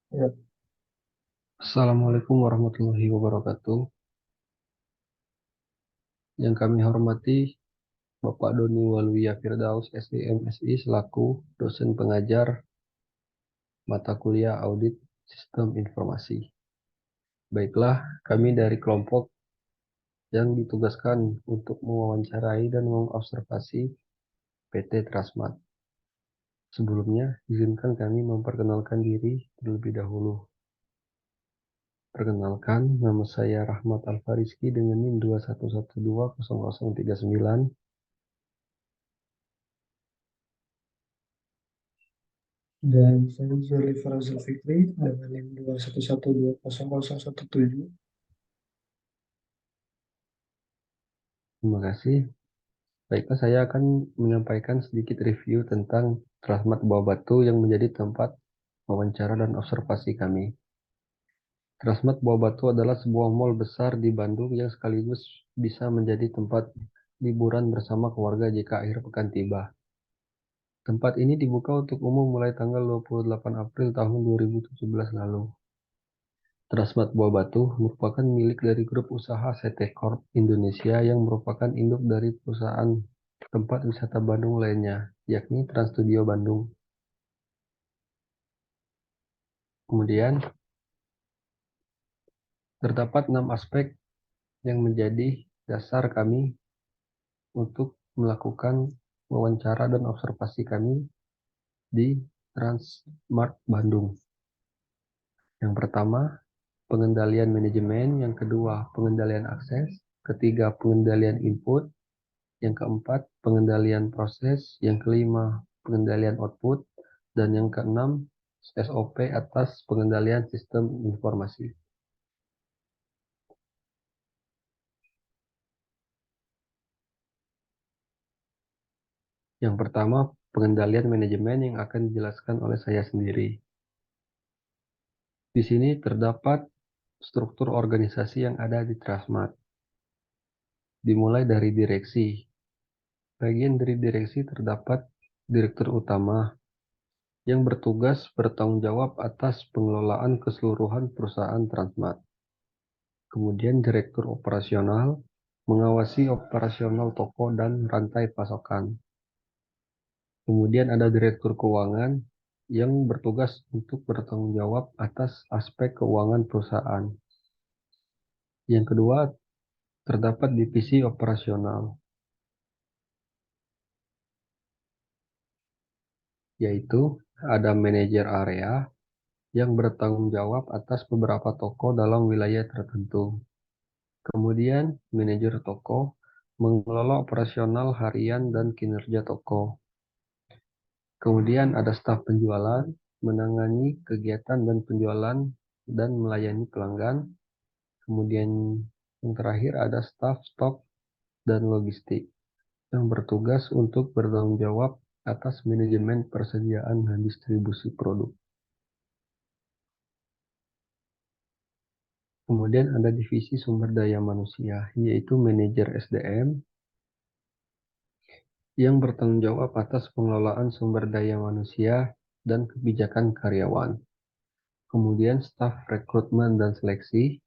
Ya, Assalamualaikum warahmatullahi wabarakatuh. Yang kami hormati Bapak Doni Waluya Firdaus, SDMSI selaku dosen pengajar mata kuliah Audit Sistem Informasi. Baiklah, kami dari kelompok yang ditugaskan untuk mewawancarai dan mengobservasi PT Trasmat. Sebelumnya, izinkan kami memperkenalkan diri terlebih dahulu. Perkenalkan, nama saya Rahmat Alfariski dengan NIM 21120039. dan saya Zuli Farazil Fikri dengan NIM 211200017. Terima kasih. Baiklah, saya akan menyampaikan sedikit review tentang Trasmat Buah Batu yang menjadi tempat wawancara dan observasi kami. Trasmat Buah Batu adalah sebuah mal besar di Bandung yang sekaligus bisa menjadi tempat liburan bersama keluarga jika akhir pekan tiba. Tempat ini dibuka untuk umum mulai tanggal 28 April tahun 2017 lalu. Trasmat Buah Batu merupakan milik dari grup usaha CT Corp Indonesia yang merupakan induk dari perusahaan tempat wisata Bandung lainnya, yakni Trans Studio Bandung. Kemudian, terdapat 6 aspek yang menjadi dasar kami untuk melakukan wawancara dan observasi kami di Transmart Bandung. Yang pertama, pengendalian manajemen. Yang kedua, pengendalian akses. Ketiga, pengendalian input. Yang keempat, pengendalian proses. Yang kelima, pengendalian output. Dan yang keenam, SOP atas pengendalian sistem informasi. Yang pertama, pengendalian manajemen yang akan dijelaskan oleh saya sendiri. Di sini terdapat struktur organisasi yang ada di Trasmat. Dimulai dari direksi. Bagian dari direksi terdapat direktur utama yang bertugas bertanggung jawab atas pengelolaan keseluruhan perusahaan Transmart. Kemudian direktur operasional mengawasi operasional toko dan rantai pasokan. Kemudian ada direktur keuangan yang bertugas untuk bertanggung jawab atas aspek keuangan perusahaan. Yang kedua, terdapat divisi operasional, yaitu ada manajer area yang bertanggung jawab atas beberapa toko dalam wilayah tertentu. Kemudian, manajer toko mengelola operasional harian dan kinerja toko. Kemudian ada staf penjualan, menangani kegiatan dan penjualan dan melayani pelanggan. Kemudian yang terakhir ada staf stok dan logistik yang bertugas untuk bertanggung jawab atas manajemen persediaan dan distribusi produk. Kemudian ada divisi sumber daya manusia, yaitu manajer SDM yang bertanggung jawab atas pengelolaan sumber daya manusia dan kebijakan karyawan. Kemudian staf rekrutmen dan seleksi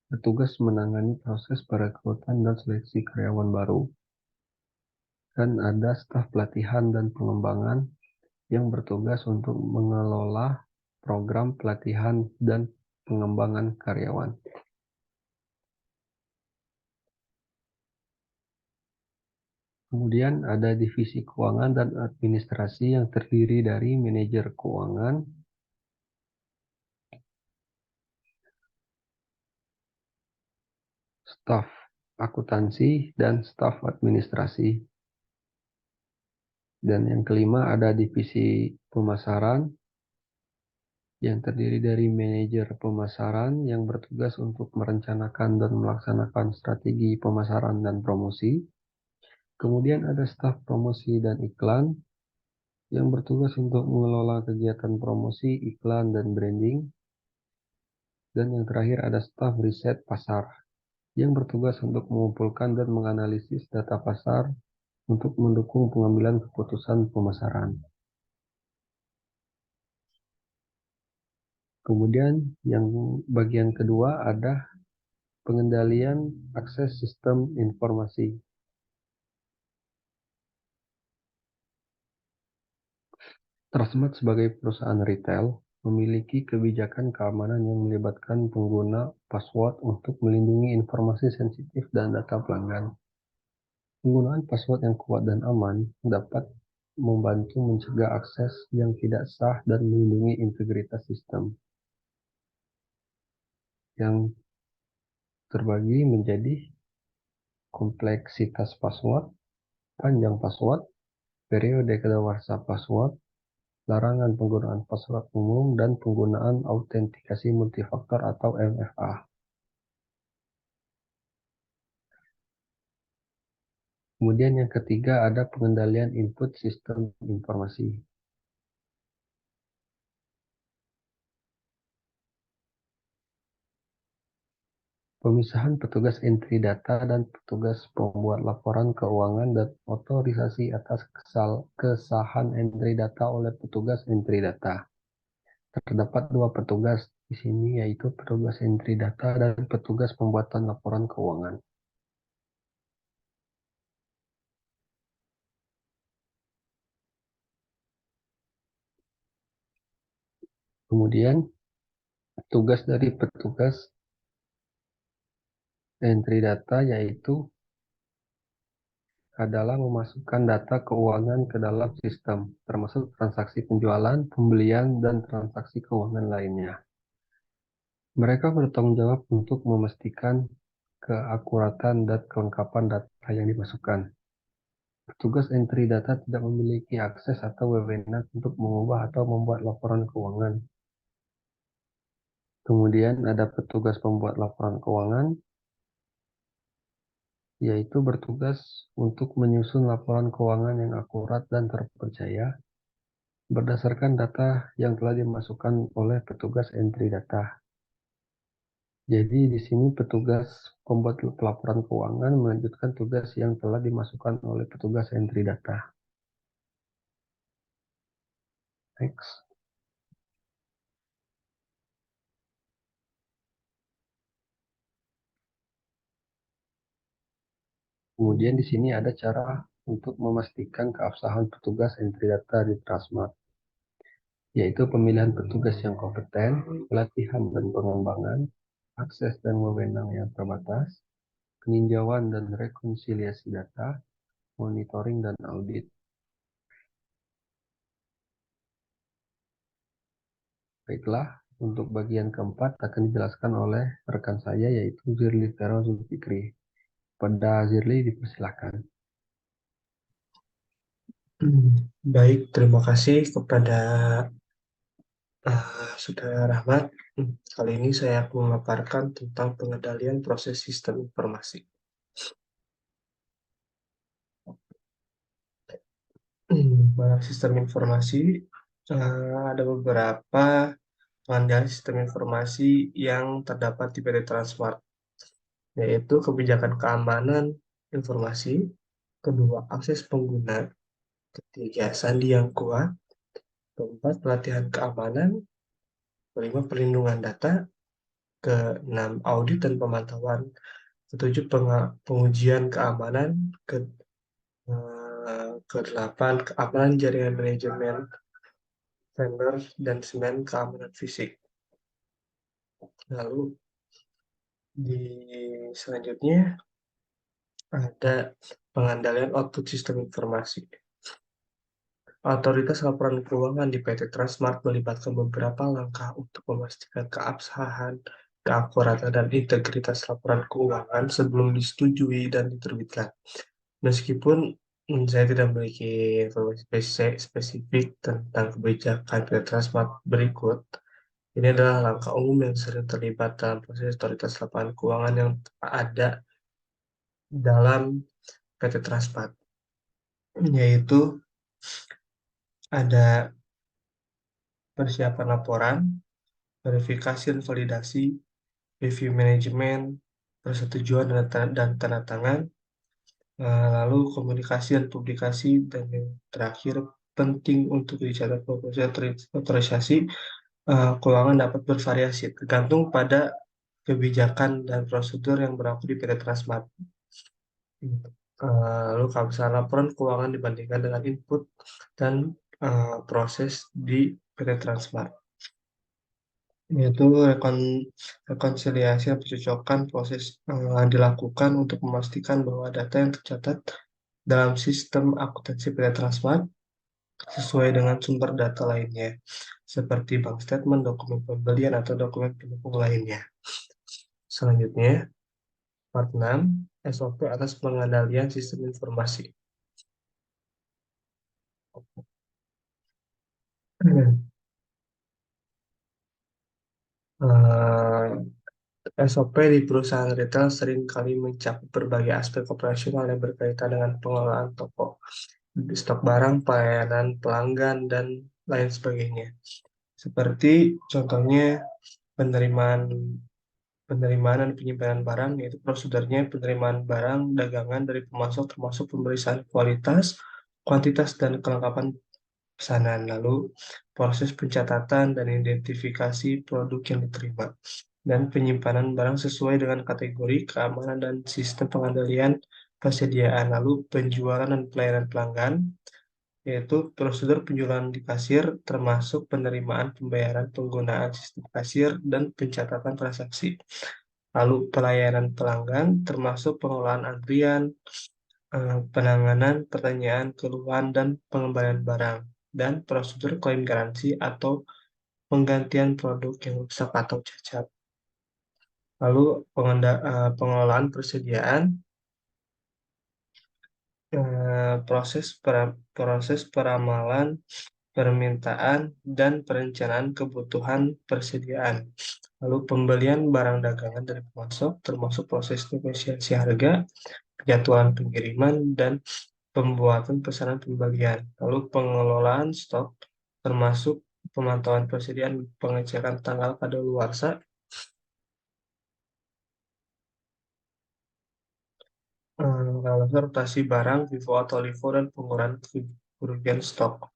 bertugas menangani proses perekrutan dan seleksi karyawan baru. Dan ada staf pelatihan dan pengembangan yang bertugas untuk mengelola program pelatihan dan pengembangan karyawan. Kemudian ada divisi keuangan dan administrasi yang terdiri dari manajer keuangan, staf akuntansi, dan staf administrasi. Dan yang kelima ada divisi pemasaran yang terdiri dari manajer pemasaran yang bertugas untuk merencanakan dan melaksanakan strategi pemasaran dan promosi. Kemudian ada staf promosi dan iklan yang bertugas untuk mengelola kegiatan promosi, iklan, dan branding. Dan yang terakhir ada staf riset pasar yang bertugas untuk mengumpulkan dan menganalisis data pasar untuk mendukung pengambilan keputusan pemasaran. Kemudian yang bagian kedua ada pengendalian akses sistem informasi. Transmart sebagai perusahaan retail memiliki kebijakan keamanan yang melibatkan pengguna password untuk melindungi informasi sensitif dan data pelanggan. Penggunaan password yang kuat dan aman dapat membantu mencegah akses yang tidak sah dan melindungi integritas sistem, yang terbagi menjadi kompleksitas password, panjang password, periode kadaluarsa password, larangan penggunaan password umum, dan penggunaan autentikasi multifaktor atau MFA. Kemudian yang ketiga ada pengendalian input sistem informasi. Pemisahan petugas entry data dan petugas pembuat laporan keuangan dan otorisasi atas kesahan entry data oleh petugas entry data. Terdapat dua petugas di sini, yaitu petugas entry data dan petugas pembuatan laporan keuangan. Kemudian tugas dari petugas entry data yaitu adalah memasukkan data keuangan ke dalam sistem, termasuk transaksi penjualan, pembelian, dan transaksi keuangan lainnya. Mereka bertanggung jawab untuk memastikan keakuratan dan kelengkapan data yang dimasukkan. Petugas entry data tidak memiliki akses atau wewenang untuk mengubah atau membuat laporan keuangan. Kemudian ada petugas pembuat laporan keuangan, yaitu bertugas untuk menyusun laporan keuangan yang akurat dan terpercaya berdasarkan data yang telah dimasukkan oleh petugas entry data. Jadi di sini petugas pembuat laporan keuangan melanjutkan tugas yang telah dimasukkan oleh petugas entry data. Next. Kemudian di sini ada cara untuk memastikan keabsahan petugas entry data di Transmart, yaitu pemilihan petugas yang kompeten, pelatihan dan pengembangan, akses dan wewenang yang terbatas, peninjauan dan rekonsiliasi data, monitoring dan audit. Baiklah, untuk bagian keempat akan dijelaskan oleh rekan saya yaitu Zirli Tero Zulfikri. Pada Zirli dipersilakan. Baik, terima kasih kepada Saudara Rahmat. Kali ini saya akan memaparkan tentang pengendalian proses sistem informasi. Dalam sistem informasi ada beberapa pengendalian sistem informasi yang terdapat di PT Transmart, yaitu kebijakan keamanan informasi, kedua akses pengguna, ketiga sandi yang kuat, keempat pelatihan keamanan, kelima perlindungan data, keenam audit dan pemantauan, ketujuh pengujian keamanan, kedelapan keamanan jaringan manajemen vendor, dan sembilan keamanan fisik. Lalu di selanjutnya ada pengendalian output sistem informasi. Otoritas laporan keuangan di PT Transmart melibatkan beberapa langkah untuk memastikan keabsahan, keakuratan, dan integritas laporan keuangan sebelum disetujui dan diterbitkan. Meskipun saya tidak memiliki informasi spesifik tentang kebijakan PT Transmart berikut, ini adalah langkah umum yang sering terlibat dalam proses otoritas laporan keuangan yang ada dalam PT Transmart, yaitu ada persiapan laporan, verifikasi dan validasi, review manajemen, persetujuan dan tanda tangan, lalu komunikasi dan publikasi, dan yang terakhir penting untuk dicatat proses otorisasi keuangan dapat bervariasi tergantung pada kebijakan dan prosedur yang berlaku di PT Transmart. Lalu kalau misalnya laporan keuangan dibandingkan dengan input dan proses di PT Transmart, yaitu rekonsiliasi atau pencocokan proses dilakukan untuk memastikan bahwa data yang tercatat dalam sistem akuntansi PT Transmart sesuai dengan sumber data lainnya, seperti bank statement, dokumen pembelian, atau dokumen pendukung lainnya. Selanjutnya, part 6, SOP atas pengendalian sistem informasi. SOP di perusahaan retail sering kali mencakup berbagai aspek operasional yang berkaitan dengan pengelolaan toko, stok barang, pelayanan pelanggan, dan lain sebagainya. Seperti contohnya penerimaan penerimaan dan penyimpanan barang, yaitu prosedurnya penerimaan barang dagangan dari pemasok termasuk pemeriksaan kualitas, kuantitas, dan kelengkapan pesanan. Lalu proses pencatatan dan identifikasi produk yang diterima dan penyimpanan barang sesuai dengan kategori keamanan dan sistem pengendalian persediaan. Lalu penjualan dan pelayanan pelanggan, yaitu prosedur penjualan di kasir termasuk penerimaan pembayaran penggunaan sistem kasir dan pencatatan transaksi. Lalu pelayanan pelanggan termasuk pengelolaan antrian, penanganan pertanyaan, keluhan, dan pengembalian barang, dan prosedur klaim garansi atau penggantian produk yang rusak atau cacat. Lalu pengelolaan persediaan, proses peramalan, permintaan, dan perencanaan kebutuhan persediaan. Lalu pembelian barang dagangan dari pemasok, termasuk proses negosiasi harga, penjadwalan pengiriman, dan pembuatan pesanan pembelian. Lalu pengelolaan stok, termasuk pemantauan persediaan, pengecekan tanggal kadaluarsa, lalu rotasi barang, FIFO atau LIFO, dan pengurangan kerugian stok.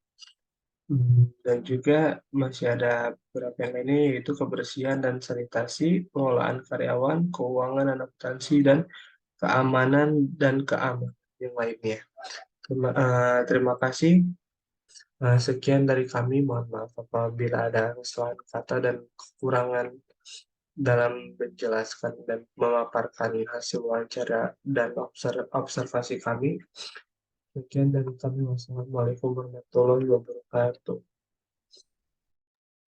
Dan juga masih ada beberapa yang lainnya, yaitu kebersihan dan sanitasi, pengelolaan karyawan, keuangan dan akuntansi, dan keamanan yang lainnya. Terima kasih. Sekian dari kami. Mohon maaf apabila ada kesalahan kata dan kekurangan dalam menjelaskan dan memaparkan hasil wawancara dan observasi kami. Sekian dari kami. Wassalamualaikum warahmatullahi wabarakatuh.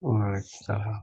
Waalaikumsalam.